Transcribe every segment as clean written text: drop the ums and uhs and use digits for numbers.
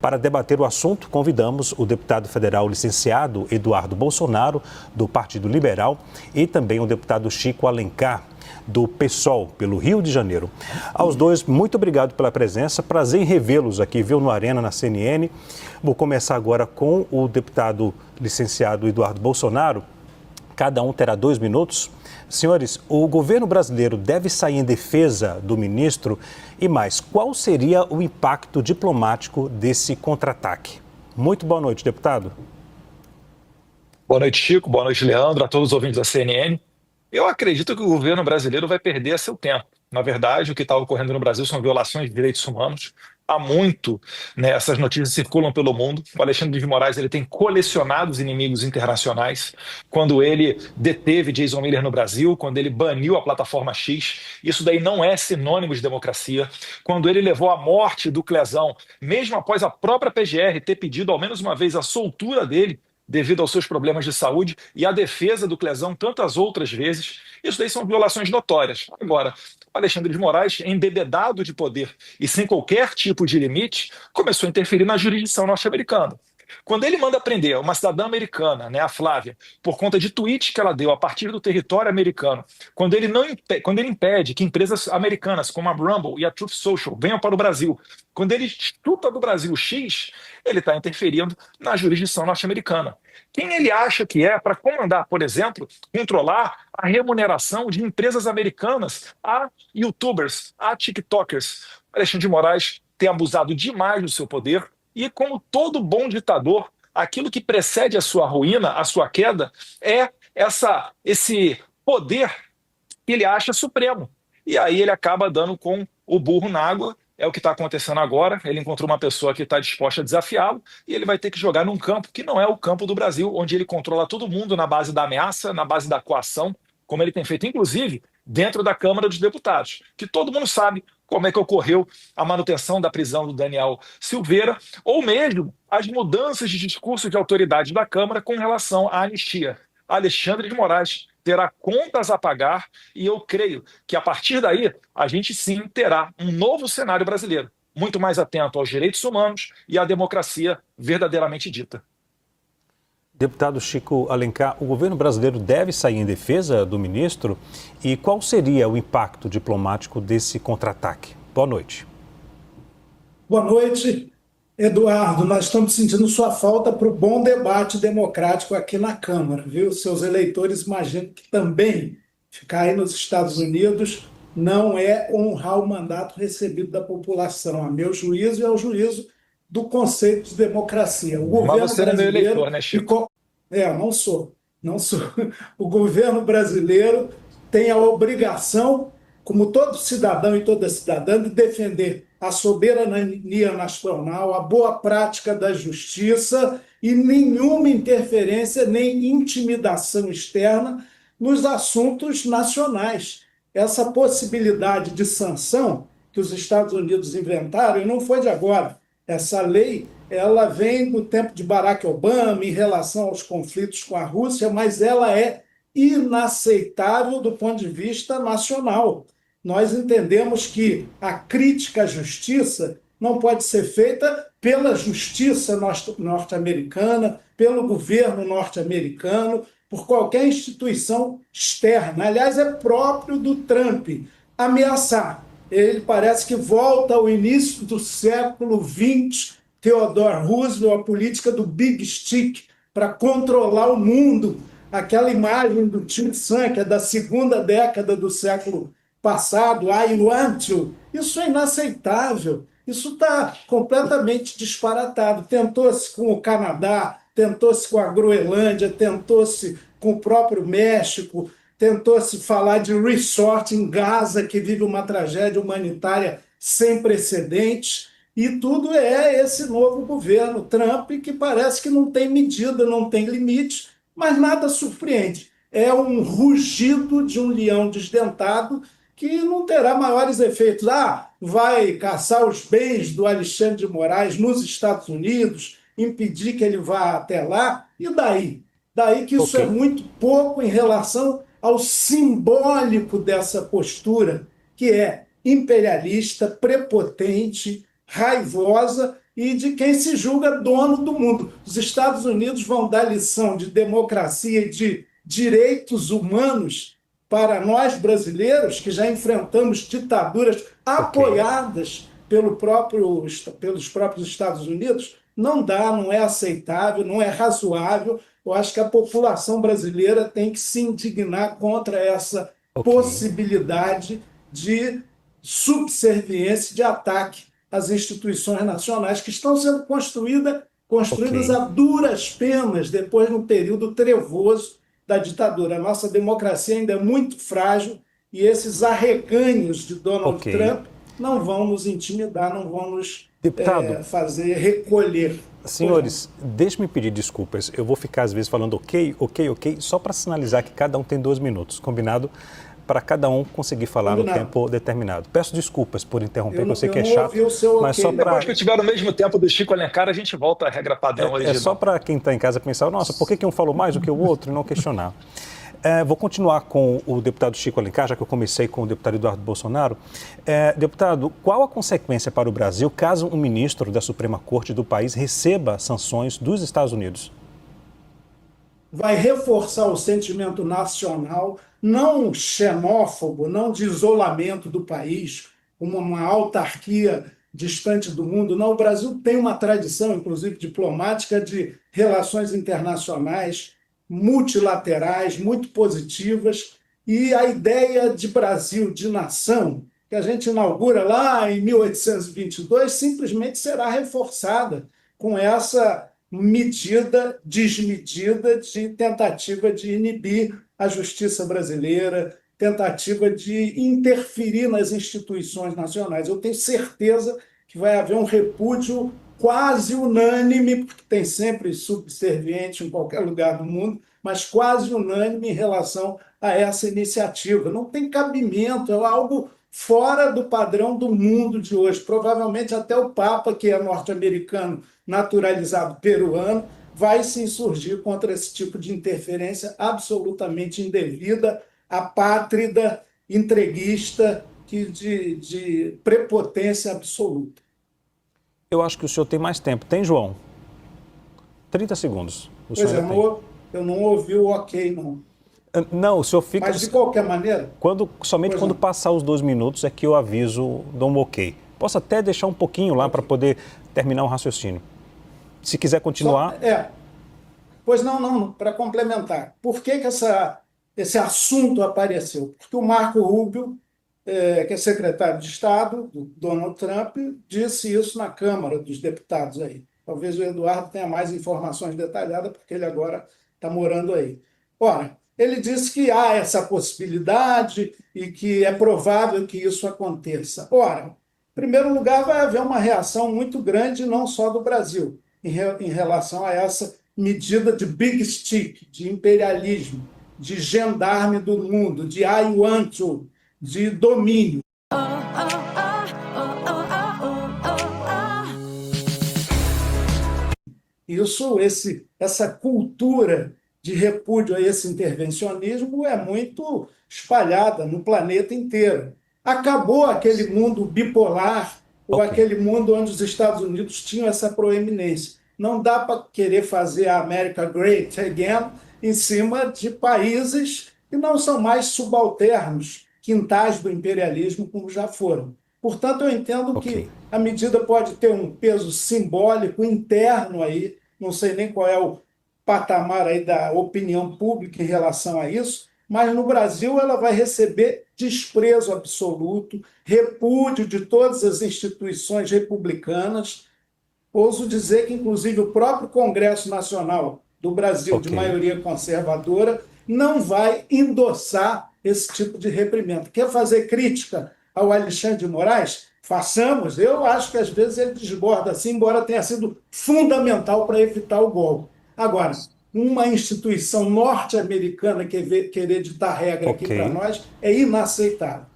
Para debater o assunto, convidamos o deputado federal licenciado Eduardo Bolsonaro, do Partido Liberal, e também o deputado Chico Alencar, do PSOL, pelo Rio de Janeiro. Aos dois, muito obrigado pela presença. Prazer em revê-los aqui, viu, no Arena, na CNN. Vou começar agora com o deputado licenciado Eduardo Bolsonaro. Cada um terá 2 minutos. Senhores, o governo brasileiro deve sair em defesa do ministro? E mais, qual seria o impacto diplomático desse contra-ataque? Muito boa noite, deputado. Boa noite, Chico. Boa noite, Leandro, a todos os ouvintes da CNN. Eu acredito que o governo brasileiro vai perder seu tempo. Na verdade, o que está ocorrendo no Brasil são violações de direitos humanos. Há muito, né, essas notícias circulam pelo mundo. O Alexandre de Moraes ele tem colecionado os inimigos internacionais. Quando ele deteve Jason Miller no Brasil, quando ele baniu a plataforma X, isso daí não é sinônimo de democracia. Quando ele levou à morte do Clezão, mesmo após a própria PGR ter pedido ao menos uma vez a soltura dele, devido aos seus problemas de saúde, e a defesa do Clezão tantas outras vezes, isso daí são violações notórias. Agora, o Alexandre de Moraes, embebedado de poder e sem qualquer tipo de limite, começou a interferir na jurisdição norte-americana. Quando ele manda prender uma cidadã americana, né, a Flávia, por conta de tweets que ela deu a partir do território americano, quando ele impede que empresas americanas como a Rumble e a Truth Social venham para o Brasil, quando ele chuta do Brasil X, ele está interferindo na jurisdição norte-americana. Quem ele acha que é para comandar, por exemplo, controlar a remuneração de empresas americanas a YouTubers, a TikTokers? Alexandre de Moraes tem abusado demais do seu poder e, como todo bom ditador, aquilo que precede a sua ruína, a sua queda, é esse poder que ele acha supremo. E aí ele acaba dando com o burro na água. É o que está acontecendo agora. Ele encontrou uma pessoa que está disposta a desafiá-lo e ele vai ter que jogar num campo que não é o campo do Brasil, onde ele controla todo mundo na base da ameaça, na base da coação, como ele tem feito, inclusive, dentro da Câmara dos Deputados, que todo mundo sabe como é que ocorreu a manutenção da prisão do Daniel Silveira, ou mesmo as mudanças de discurso de autoridade da Câmara com relação à anistia. Alexandre de Moraes terá contas a pagar e eu creio que a partir daí a gente sim terá um novo cenário brasileiro, muito mais atento aos direitos humanos e à democracia verdadeiramente dita. Deputado Chico Alencar, o governo brasileiro deve sair em defesa do ministro? E qual seria o impacto diplomático desse contra-ataque? Boa noite. Boa noite, Eduardo. Nós estamos sentindo sua falta para o bom debate democrático aqui na Câmara, viu? Seus eleitores imaginam que também ficar aí nos Estados Unidos não é honrar o mandato recebido da população. A meu juízo e ao juízo do conceito de democracia. O governo Mas você não é meu brasileiro eleitor, né, Chico? não sou. O governo brasileiro tem a obrigação, como todo cidadão e toda cidadã, de defender a soberania nacional, a boa prática da justiça e nenhuma interferência nem intimidação externa nos assuntos nacionais. Essa possibilidade de sanção que os Estados Unidos inventaram, e não foi de agora, essa lei ela vem do tempo de Barack Obama em relação aos conflitos com a Rússia, mas ela é inaceitável do ponto de vista nacional. Nós entendemos que a crítica à justiça não pode ser feita pela justiça norte-americana, pelo governo norte-americano, por qualquer instituição externa. Aliás, é próprio do Trump ameaçar. Ele parece que volta ao início do século XX, Theodore Roosevelt, a política do Big Stick, para controlar o mundo. Aquela imagem do Tim Sam, que é da segunda década do século passado, I want to. Isso é inaceitável. Isso está completamente disparatado. Tentou-se com o Canadá, tentou-se com a Groenlândia, tentou-se com o próprio México, tentou-se falar de resort em Gaza, que vive uma tragédia humanitária sem precedentes, e tudo é esse novo governo Trump, que parece que não tem medida, não tem limite, mas nada surpreende. É um rugido de um leão desdentado que não terá maiores efeitos. Vai caçar os bens do Alexandre de Moraes nos Estados Unidos, impedir que ele vá até lá, e daí? Daí que isso é muito pouco em relação ao simbólico dessa postura, que é imperialista, prepotente, raivosa e de quem se julga dono do mundo. Os Estados Unidos vão dar lição de democracia e de direitos humanos para nós brasileiros, que já enfrentamos ditaduras apoiadas pelos próprios Estados Unidos. Não dá, não é aceitável, não é razoável. Eu acho que a população brasileira tem que se indignar contra essa possibilidade de subserviência, de ataque às instituições nacionais que estão sendo construídas a duras penas depois de um período trevoso da ditadura. A nossa democracia ainda é muito frágil e esses arreganhos de Donald Trump não vão nos intimidar, não vão nos fazer recolher. Senhores, deixe-me pedir desculpas. Eu vou ficar às vezes falando ok, só para sinalizar que cada um tem 2 minutos, combinado? Para cada um conseguir falar no tempo determinado. Peço desculpas por interromper, eu sei que é chato. Mas só pra... Depois que eu tiver no mesmo tempo do Chico Alencar, a gente volta à regra padrão. É só para quem está em casa pensar, nossa, por que um falou mais do que o outro e não questionar? Vou continuar com o deputado Chico Alencar, já que eu comecei com o deputado Eduardo Bolsonaro. Deputado, qual a consequência para o Brasil caso um ministro da Suprema Corte do país receba sanções dos Estados Unidos? Vai reforçar o sentimento nacional, não xenófobo, não de isolamento do país, uma autarquia distante do mundo. Não, o Brasil tem uma tradição, inclusive diplomática, de relações internacionais multilaterais, muito positivas, e a ideia de Brasil, de nação, que a gente inaugura lá em 1822, simplesmente será reforçada com essa medida desmedida de tentativa de inibir a justiça brasileira, tentativa de interferir nas instituições nacionais. Eu tenho certeza que vai haver um repúdio quase unânime, porque tem sempre subserviente em qualquer lugar do mundo, mas quase unânime em relação a essa iniciativa. Não tem cabimento, é algo fora do padrão do mundo de hoje. Provavelmente até o Papa, que é norte-americano, naturalizado peruano, vai se insurgir contra esse tipo de interferência absolutamente indevida, apátrida, entreguista, de prepotência absoluta. Eu acho que o senhor tem mais tempo. Tem, João? 30 segundos. Pois é, eu não ouvi o ok, não. Não, o senhor fica... Mas, de qualquer maneira... Somente quando passar os 2 minutos é que eu aviso, dou um ok. Posso até deixar um pouquinho lá para poder terminar o raciocínio. Se quiser continuar... Pois não, para complementar. Por que esse assunto apareceu? Porque o Marco Rubio, que é secretário de Estado do Donald Trump, disse isso na Câmara dos Deputados aí. Talvez o Eduardo tenha mais informações detalhadas, porque ele agora está morando aí. Ora, ele disse que há essa possibilidade e que é provável que isso aconteça. Ora, em primeiro lugar, vai haver uma reação muito grande, não só do Brasil, em relação a essa medida de big stick, de imperialismo, de gendarme do mundo, de I want to, de domínio. Essa cultura de repúdio a esse intervencionismo é muito espalhada no planeta inteiro. Acabou aquele mundo bipolar, ou aquele mundo onde os Estados Unidos tinham essa proeminência. Não dá para querer fazer a America Great Again em cima de países que não são mais subalternos, quintais do imperialismo como já foram. Portanto, eu entendo que a medida pode ter um peso simbólico interno aí, não sei nem qual é o patamar aí da opinião pública em relação a isso, mas no Brasil ela vai receber desprezo absoluto, repúdio de todas as instituições republicanas. Ouso dizer que, inclusive, o próprio Congresso Nacional do Brasil, de maioria conservadora, não vai endossar esse tipo de reprimenda. Quer fazer crítica ao Alexandre de Moraes? Façamos. Eu acho que, às vezes, ele desborda assim, embora tenha sido fundamental para evitar o golpe. Agora, uma instituição norte-americana querer ditar regra aqui para nós é inaceitável.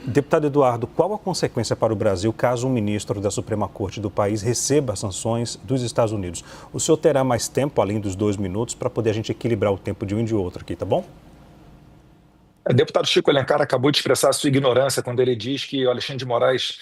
Deputado Eduardo, qual a consequência para o Brasil caso um ministro da Suprema Corte do país receba sanções dos Estados Unidos? O senhor terá mais tempo, além dos 2 minutos, para poder a gente equilibrar o tempo de um e de outro aqui, tá bom? O deputado Chico Alencar acabou de expressar a sua ignorância quando ele diz que o Alexandre de Moraes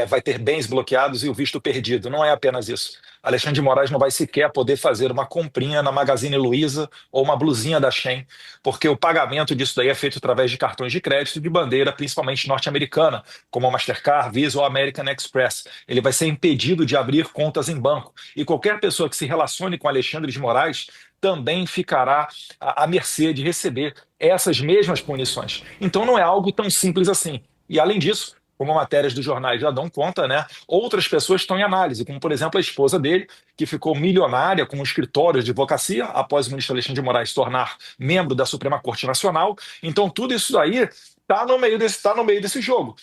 vai ter bens bloqueados e o visto perdido. Não é apenas isso. Alexandre de Moraes não vai sequer poder fazer uma comprinha na Magazine Luiza ou uma blusinha da Shein, porque o pagamento disso daí é feito através de cartões de crédito de bandeira, principalmente norte-americana, como a Mastercard, Visa ou American Express. Ele vai ser impedido de abrir contas em banco. E qualquer pessoa que se relacione com Alexandre de Moraes também ficará à mercê de receber essas mesmas punições. Então não é algo tão simples assim. E além disso, como matérias dos jornais já dão conta, né? Outras pessoas estão em análise, como por exemplo a esposa dele, que ficou milionária com um escritório de advocacia após o ministro Alexandre de Moraes se tornar membro da Suprema Corte Nacional. Então tudo isso aí está no meio desse jogo.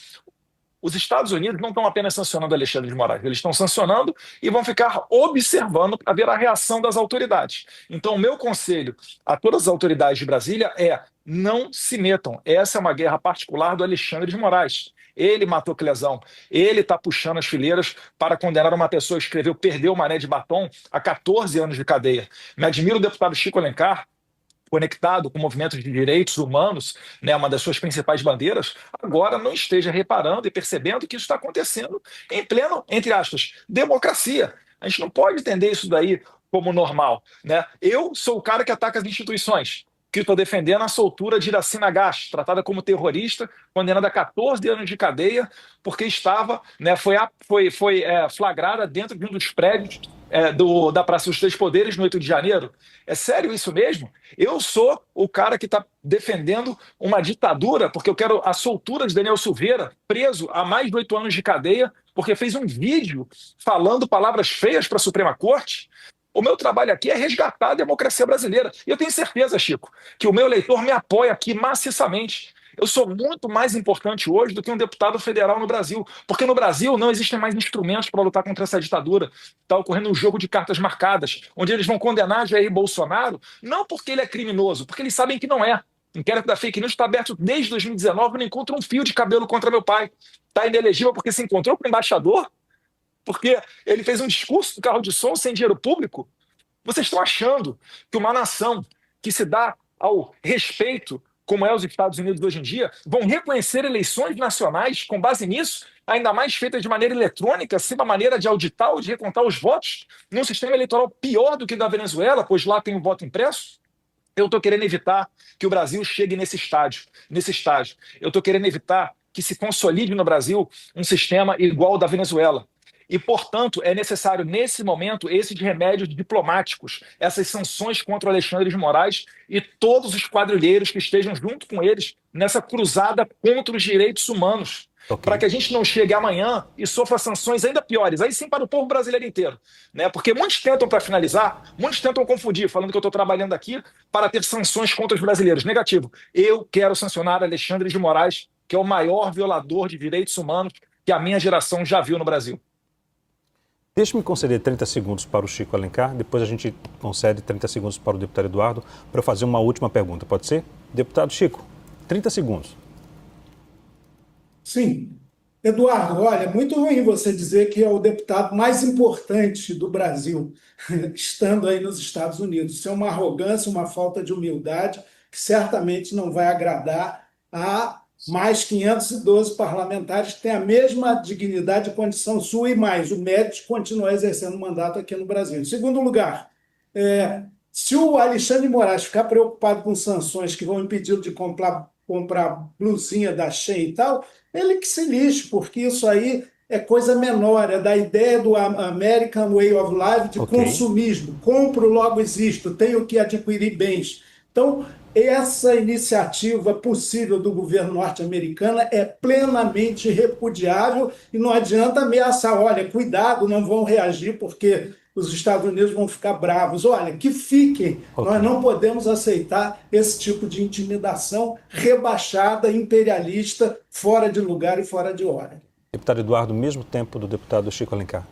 Os Estados Unidos não estão apenas sancionando Alexandre de Moraes, eles estão sancionando e vão ficar observando para ver a reação das autoridades. Então, o meu conselho a todas as autoridades de Brasília é: não se metam. Essa é uma guerra particular do Alexandre de Moraes. Ele matou Clesão, ele está puxando as fileiras para condenar uma pessoa que escreveu Perdeu o Mané de Batom a 14 anos de cadeia. Me admira o deputado Chico Alencar, conectado com movimentos de direitos humanos, né, uma das suas principais bandeiras, agora não esteja reparando e percebendo que isso está acontecendo em pleno, entre aspas, democracia. A gente não pode entender isso daí como normal, né? Eu sou o cara que ataca as instituições, que estou defendendo a soltura de Iracina Gás, tratada como terrorista, condenada a 14 anos de cadeia, porque estava, né, foi flagrada dentro de um dos prédios da Praça dos Três Poderes no 8 de janeiro. É sério isso mesmo? Eu sou o cara que está defendendo uma ditadura, porque eu quero a soltura de Daniel Silveira, preso há mais de 8 anos de cadeia, porque fez um vídeo falando palavras feias para a Suprema Corte. O meu trabalho aqui é resgatar a democracia brasileira. E eu tenho certeza, Chico, que o meu eleitor me apoia aqui maciçamente. Eu sou muito mais importante hoje do que um deputado federal no Brasil, porque no Brasil não existem mais instrumentos para lutar contra essa ditadura. Está ocorrendo um jogo de cartas marcadas, onde eles vão condenar Jair Bolsonaro, não porque ele é criminoso, porque eles sabem que não é. O inquérito da fake news está aberto desde 2019, não encontra um fio de cabelo contra meu pai. Está inelegível porque se encontrou com o embaixador, porque ele fez um discurso do carro de som sem dinheiro público. Vocês estão achando que uma nação que se dá ao respeito, como é os Estados Unidos hoje em dia, vão reconhecer eleições nacionais com base nisso, ainda mais feitas de maneira eletrônica, sem uma maneira de auditar ou de recontar os votos, num sistema eleitoral pior do que o da Venezuela, pois lá tem o voto impresso? Eu estou querendo evitar que o Brasil chegue nesse estágio. Eu estou querendo evitar que se consolide no Brasil um sistema igual ao da Venezuela. E, portanto, é necessário, nesse momento, esses remédios diplomáticos, essas sanções contra o Alexandre de Moraes e todos os quadrilheiros que estejam junto com eles nessa cruzada contra os direitos humanos. Ok. Para que a gente não chegue amanhã e sofra sanções ainda piores, aí sim para o povo brasileiro inteiro. Né? Porque muitos tentam, para finalizar, muitos tentam confundir, falando que eu estou trabalhando aqui para ter sanções contra os brasileiros. Negativo. Eu quero sancionar Alexandre de Moraes, que é o maior violador de direitos humanos que a minha geração já viu no Brasil. Deixe-me conceder 30 segundos para o Chico Alencar, depois a gente concede 30 segundos para o deputado Eduardo para eu fazer uma última pergunta, pode ser? Deputado Chico, 30 segundos. Sim. Eduardo, olha, é muito ruim você dizer que é o deputado mais importante do Brasil, estando aí nos Estados Unidos. Isso é uma arrogância, uma falta de humildade que certamente não vai agradar a mais 512 parlamentares que têm a mesma dignidade e condição sua e mais. O mérito de continuar exercendo o mandato aqui no Brasil. Em segundo lugar, se o Alexandre de Moraes ficar preocupado com sanções que vão impedi-lo de comprar blusinha da Shein e tal, ele que se lixe, porque isso aí é coisa menor, é da ideia do American Way of Life, de consumismo. Compro, logo existo, tenho que adquirir bens. Então, essa iniciativa possível do governo norte-americano é plenamente repudiável e não adianta ameaçar, olha, cuidado, não vão reagir porque os Estados Unidos vão ficar bravos. Olha, que fiquem, nós não podemos aceitar esse tipo de intimidação rebaixada, imperialista, fora de lugar e fora de hora. Deputado Eduardo, mesmo tempo do deputado Chico Alencar.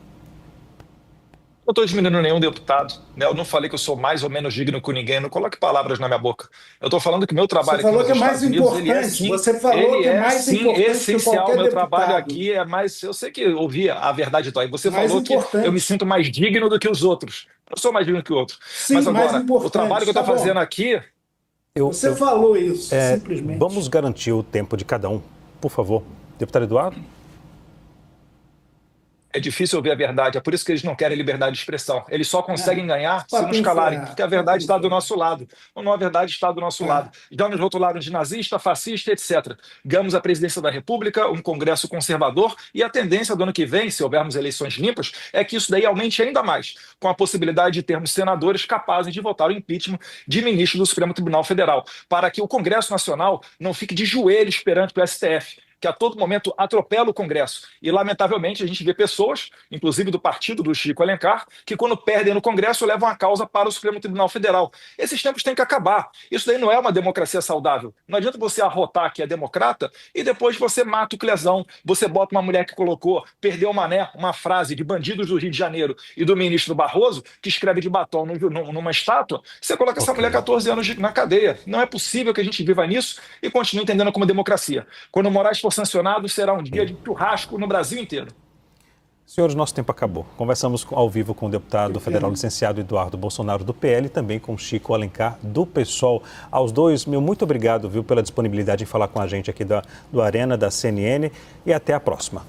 Não estou diminuindo nenhum deputado, né? Eu não falei que eu sou mais ou menos digno que ninguém, não coloque palavras na minha boca. Eu estou falando que o meu trabalho aqui nos Estados Unidos, ele é sim, você falou que é mais importante essencial. Que meu trabalho deputado. Aqui é mais, eu sei que eu ouvi a verdade tua, e você mais falou importante. que eu me sinto mais digno do que os outros. Eu sou mais digno que o outro. Sim, mas agora, mais importante. o trabalho que eu estou fazendo aqui Você falou isso, simplesmente. Vamos garantir o tempo de cada um, por favor. Deputado Eduardo? É difícil ouvir a verdade, é por isso que eles não querem liberdade de expressão. Eles só conseguem ganhar se nos calarem, porque a verdade está do nosso lado. Ou não, a verdade está do nosso lado. Já nos rotularam de nazista, fascista, etc. Ganhamos a presidência da República, um Congresso conservador, e a tendência do ano que vem, se houvermos eleições limpas, é que isso daí aumente ainda mais, com a possibilidade de termos senadores capazes de votar o impeachment de ministro do Supremo Tribunal Federal, para que o Congresso Nacional não fique de joelhos perante o STF, que a todo momento atropela o Congresso. E, lamentavelmente, a gente vê pessoas, inclusive do partido do Chico Alencar, que quando perdem no Congresso levam a causa para o Supremo Tribunal Federal. Esses tempos têm que acabar. Isso daí não é uma democracia saudável. Não adianta você arrotar que é democrata e depois você mata o Clezão. Você bota uma mulher que colocou, perdeu uma frase de bandidos do Rio de Janeiro e do ministro Barroso, que escreve de batom numa estátua, você coloca essa mulher 14 anos na cadeia. Não é possível que a gente viva nisso e continue entendendo como democracia. Quando o Moraes for sancionado, será um dia de churrasco no Brasil inteiro. Senhores, nosso tempo acabou. Conversamos ao vivo com o deputado federal licenciado Eduardo Bolsonaro, do PL, e também com Chico Alencar, do PSOL. Aos dois, meu muito obrigado, pela disponibilidade em falar com a gente aqui do Arena, da CNN, e até a próxima.